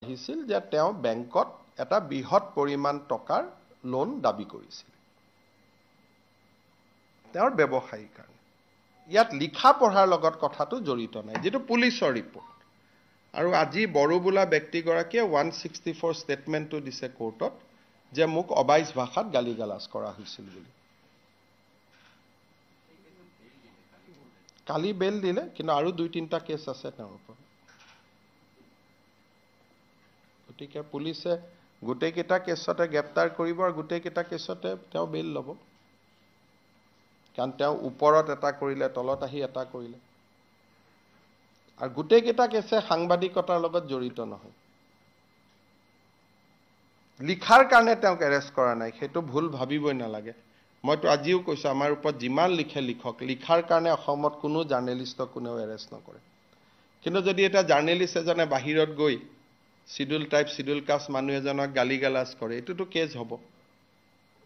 আহিছিল যে তেওঁ বেংকত এটা বৃহৎ পৰিমাণ টকাৰ লোন দাবী কৰিছিল তেওঁৰ ব্যৱসায়িক কাৰণে ইয়াত লিখা পঢ়াৰ লগত কথাটো জড়িত নাই যেটো পুলিচৰ ৰিপৰ্ট আৰু আজি বড়োবোলা ব্যক্তিগৰাকীয়ে 164 ষ্টেটমেণ্টটো দিছে কোৰ্টত যে মোক অবাইজ ভাষাত গালিগালাজ কৰা হৈছিল বুলি কালি বেল দিলে কিন্তু আৰু 2-3টা কেছ আছে তেওঁৰ ওপৰত গতিকে পুলিচে গোটেই কেইটা কেছতে গ্ৰেপ্তাৰ কৰিব আৰু গোটেই কেইটা কেছতে তেওঁ বেল ল'ব কাৰণ তেওঁ ওপৰত এটা কৰিলে তলত আহি এটা কৰিলে আৰু গোটেই কেইটা কেছে সাংবাদিকতাৰ লগত জড়িত নহয় লিখাৰ কাৰণে তেওঁক এৰেষ্ট কৰা নাই সেইটো ভুল ভাবিবই নালাগে মইতো আজিও কৈছো আমাৰ ওপৰত যিমান লিখে লিখক লিখাৰ কাৰণে অসমত কোনো জাৰ্নেলিষ্টক কোনেও এৰেষ্ট নকৰে কিন্তু যদি এটা জাৰ্নেলিষ্ট এজনে বাহিৰত গৈ শিডিউল টাইপ শিডিউল কাষ্ট মানুহ এজনক গালিগালাজ কৰে এটোতো কেছ হ'ব